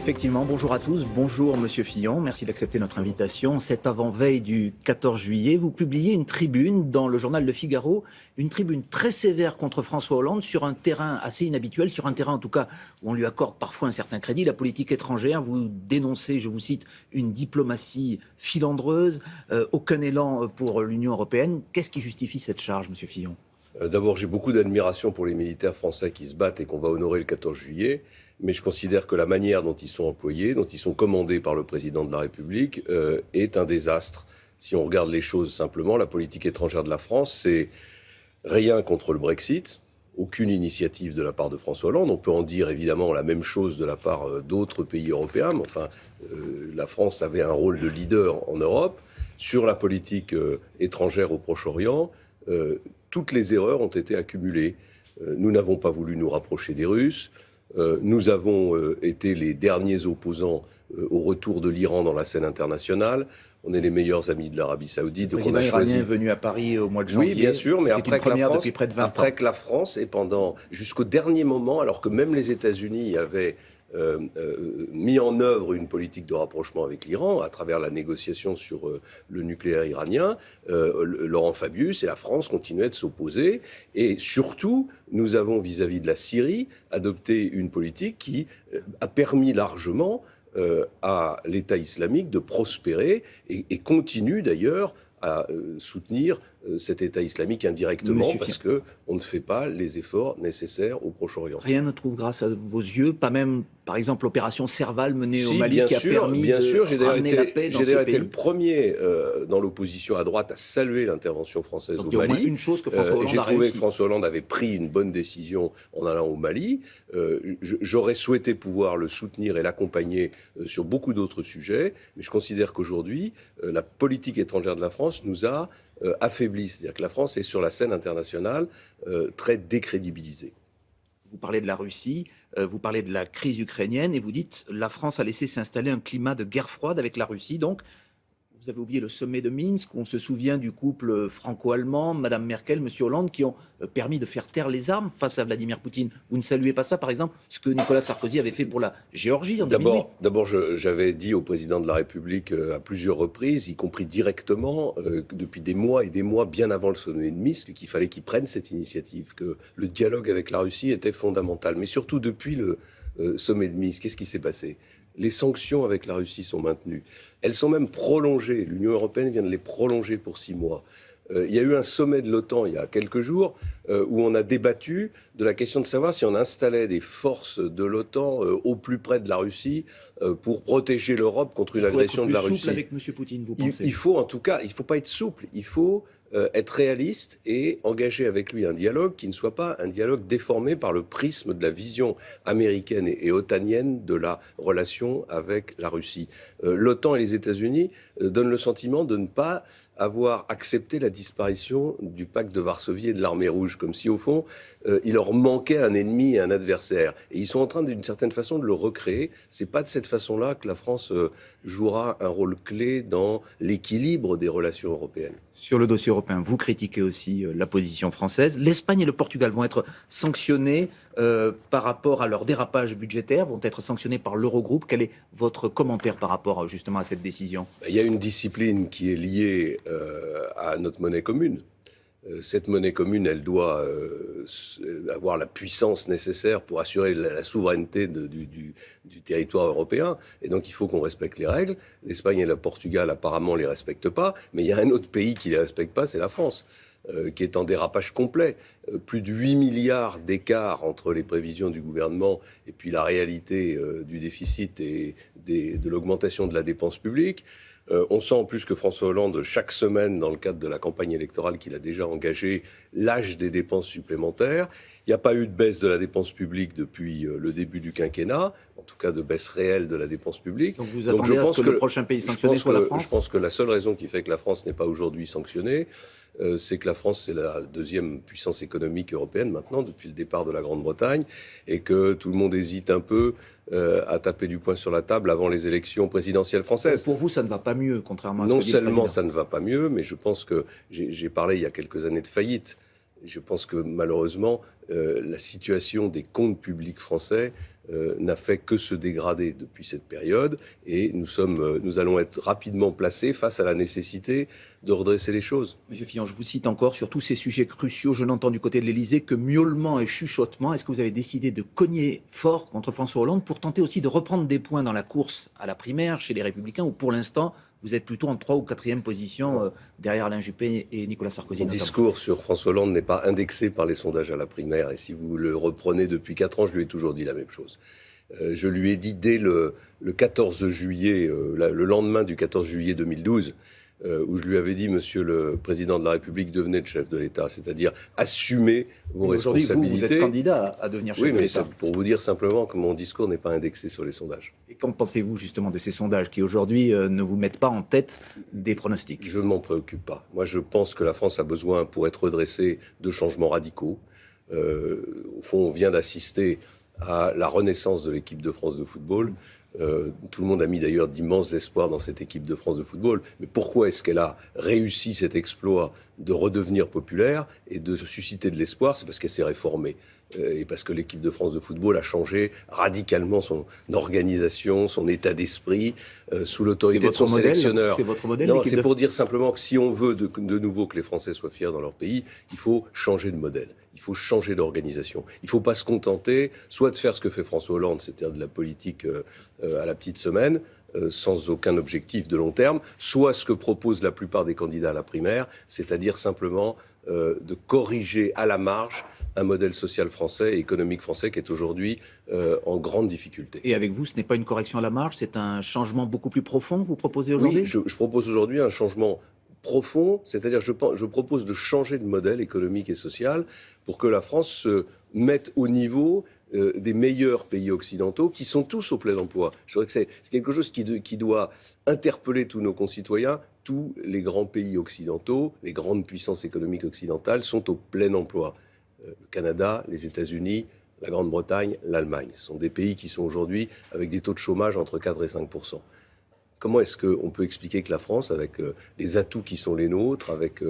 Effectivement, bonjour à tous, bonjour Monsieur Fillon, merci d'accepter notre invitation. Cette avant-veille du 14 juillet, vous publiez une tribune dans le journal Le Figaro, une tribune très sévère contre François Hollande sur un terrain assez inhabituel, sur un terrain en tout cas où on lui accorde parfois un certain crédit, la politique étrangère. Vous dénoncez, je vous cite, une diplomatie filandreuse, aucun élan pour l'Union européenne. Qu'est-ce qui justifie cette charge, Monsieur Fillon ? D'abord, j'ai beaucoup d'admiration pour les militaires français qui se battent et qu'on va honorer le 14 juillet. Mais je considère que la manière dont ils sont employés, dont ils sont commandés par le président de la République, est un désastre. Si on regarde les choses simplement, la politique étrangère de la France, c'est rien contre le Brexit, aucune initiative de la part de François Hollande. On peut en dire évidemment la même chose de la part d'autres pays européens, mais enfin, la France avait un rôle de leader en Europe. Sur la politique étrangère au Proche-Orient, toutes les erreurs ont été accumulées. Nous n'avons pas voulu nous rapprocher des Russes. Nous avons été les derniers opposants au retour de l'Iran dans la scène internationale. On est les meilleurs amis de l'Arabie Saoudite. Le président iranien est venu à Paris au mois de janvier. Oui, bien sûr, mais après que la France, et jusqu'au dernier moment, alors que même les États-Unis avaient mis en œuvre une politique de rapprochement avec l'Iran à travers la négociation sur le nucléaire iranien, Laurent Fabius et la France continuaient de s'opposer. Et surtout, nous avons vis-à-vis de la Syrie adopté une politique qui a permis largement à l'État islamique de prospérer et continue d'ailleurs à soutenir cet État islamique indirectement parce qu'on ne fait pas les efforts nécessaires au Proche-Orient. Rien ne trouve grâce à vos yeux, pas même par exemple l'opération Serval menée au Mali qui a permis de ramener la paix dans ce pays. J'ai d'ailleurs été le premier dans l'opposition à droite à saluer l'intervention française au Mali. Il y a au moins une chose que François Hollande a réussi. J'ai trouvé que François Hollande avait pris une bonne décision en allant au Mali. J'aurais souhaité pouvoir le soutenir et l'accompagner sur beaucoup d'autres sujets, mais je considère qu'aujourd'hui, la politique étrangère de la France nous a affaiblis. C'est-à-dire que la France est sur la scène internationale très décrédibilisée. Vous parlez de la Russie, vous parlez de la crise ukrainienne et vous dites la France a laissé s'installer un climat de guerre froide avec la Russie. Donc, vous avez oublié le sommet de Minsk, où on se souvient du couple franco-allemand, Madame Merkel, Monsieur Hollande, qui ont permis de faire taire les armes face à Vladimir Poutine. Vous ne saluez pas ça, par exemple, ce que Nicolas Sarkozy avait fait pour la Géorgie en 2008 ? D'abord, j'avais dit au président de la République à plusieurs reprises, y compris directement, depuis des mois et des mois, bien avant le sommet de Minsk, qu'il fallait qu'il prenne cette initiative, que le dialogue avec la Russie était fondamental. Mais surtout, depuis le sommet de Minsk, qu'est-ce qui s'est passé ? Les sanctions avec la Russie sont maintenues. Elles sont même prolongées. L'Union européenne vient de les prolonger pour 6 mois. Il y a eu un sommet de l'OTAN il y a quelques jours où on a débattu de la question de savoir si on installait des forces de l'OTAN au plus près de la Russie pour protéger l'Europe contre une agression de la Russie. Il faut être plus souple avec M. Poutine, vous pensez ? Il faut en tout cas, il ne faut pas être souple. Il faut être réaliste et engager avec lui un dialogue qui ne soit pas un dialogue déformé par le prisme de la vision américaine et otanienne de la relation avec la Russie. L'OTAN et les États-Unis donnent le sentiment de ne pas avoir accepté la disparition du pacte de Varsovie et de l'armée rouge, comme si au fond il leur manquait un ennemi et un adversaire. Et ils sont en train d'une certaine façon de le recréer. C'est pas de cette façon-là que la France jouera un rôle clé dans l'équilibre des relations européennes. Sur le dossier européen, vous critiquez aussi la position française. L'Espagne et le Portugal vont être sanctionnés par rapport à leur dérapage budgétaire, vont être sanctionnés par l'Eurogroupe. Quel est votre commentaire par rapport justement à cette décision ? Il y a une discipline qui est liée à notre monnaie commune. Cette monnaie commune, elle doit avoir la puissance nécessaire pour assurer la souveraineté du territoire européen. Et donc, il faut qu'on respecte les règles. L'Espagne et le Portugal, apparemment, ne les respectent pas. Mais il y a un autre pays qui ne les respecte pas, c'est la France, qui est en dérapage complet. Plus de 8 milliards d'écart entre les prévisions du gouvernement et puis la réalité du déficit et de l'augmentation de la dépense publique. On sent en plus que François Hollande, chaque semaine, dans le cadre de la campagne électorale qu'il a déjà engagée, lâche des dépenses supplémentaires. Il n'y a pas eu de baisse de la dépense publique depuis le début du quinquennat, en tout cas de baisse réelle de la dépense publique. Donc vous attendez à ce que le prochain pays sanctionné soit la France ? Je pense que la seule raison qui fait que la France n'est pas aujourd'hui sanctionnée, c'est que la France, c'est la deuxième puissance économique européenne maintenant, depuis le départ de la Grande-Bretagne, et que tout le monde hésite un peu à taper du poing sur la table avant les élections présidentielles françaises. Pour vous, ça ne va pas mieux, contrairement à ce que dit le président. Non seulement ça ne va pas mieux, mais je pense que j'ai parlé il y a quelques années de faillite. Je pense que malheureusement, la situation des comptes publics français n'a fait que se dégrader depuis cette période et nous allons être rapidement placés face à la nécessité de redresser les choses. Monsieur Fillon, je vous cite encore sur tous ces sujets cruciaux. Je n'entends du côté de l'Élysée que miaulement et chuchotement. Est-ce que vous avez décidé de cogner fort contre François Hollande pour tenter aussi de reprendre des points dans la course à la primaire chez les Républicains, ou pour l'instant vous êtes plutôt en 3e ou 4e position derrière Alain Juppé et Nicolas Sarkozy? Mon discours sur François Hollande n'est pas indexé par les sondages à la primaire. Et si vous le reprenez depuis 4 ans, je lui ai toujours dit la même chose. Je lui ai dit dès le 14 juillet, le lendemain du 14 juillet 2012, où je lui avais dit, Monsieur le Président de la République, devenez le chef de l'État, c'est-à-dire assumez vos responsabilités. Vous êtes candidat à devenir chef de l'État. Oui, mais pour vous dire simplement que mon discours n'est pas indexé sur les sondages. Et qu'en pensez-vous justement de ces sondages qui aujourd'hui ne vous mettent pas en tête des pronostics? Je ne m'en préoccupe pas. Moi, je pense que la France a besoin, pour être redressée, de changements radicaux. Au fond, on vient d'assister à la renaissance de l'équipe de France de football. Tout le monde a mis d'ailleurs d'immenses espoirs dans cette équipe de France de football. Mais pourquoi est-ce qu'elle a réussi cet exploit de redevenir populaire et de susciter de l'espoir? C'est parce qu'elle s'est réformée. Et parce que l'équipe de France de football a changé radicalement son organisation, son état d'esprit, sous l'autorité de son sélectionneur. C'est votre modèle? Non, c'est pour dire simplement que si on veut de nouveau que les Français soient fiers dans leur pays, il faut changer de modèle. Il faut changer d'organisation. Il ne faut pas se contenter soit de faire ce que fait François Hollande, c'est-à-dire de la politique à la petite semaine, sans aucun objectif de long terme, soit ce que proposent la plupart des candidats à la primaire, c'est-à-dire simplement de corriger à la marge un modèle social français et économique français qui est aujourd'hui en grande difficulté. Et avec vous, ce n'est pas une correction à la marge, c'est un changement beaucoup plus profond que vous proposez aujourd'hui? Oui, je propose aujourd'hui un changement profond, c'est-à-dire je propose de changer de modèle économique et social pour que la France se mette au niveau des meilleurs pays occidentaux qui sont tous au plein emploi. Je dirais que c'est quelque chose qui doit interpeller tous nos concitoyens. Tous les grands pays occidentaux, les grandes puissances économiques occidentales sont au plein emploi. Le Canada, les États-Unis, la Grande-Bretagne, l'Allemagne. Ce sont des pays qui sont aujourd'hui avec des taux de chômage entre 4 et 5%. Comment est-ce qu'on peut expliquer que la France, avec les atouts qui sont les nôtres, avec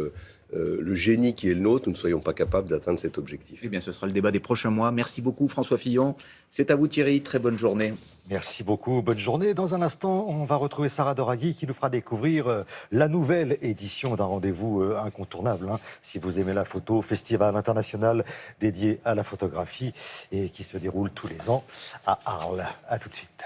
le génie qui est le nôtre, nous ne soyons pas capables d'atteindre cet objectif? Eh bien, ce sera le débat des prochains mois. Merci beaucoup, François Fillon. C'est à vous, Thierry. Très bonne journée. Merci beaucoup. Bonne journée. Dans un instant, on va retrouver Sarah Doraghi qui nous fera découvrir la nouvelle édition d'un rendez-vous incontournable. Si vous aimez la photo, festival international dédié à la photographie et qui se déroule tous les ans à Arles. À tout de suite.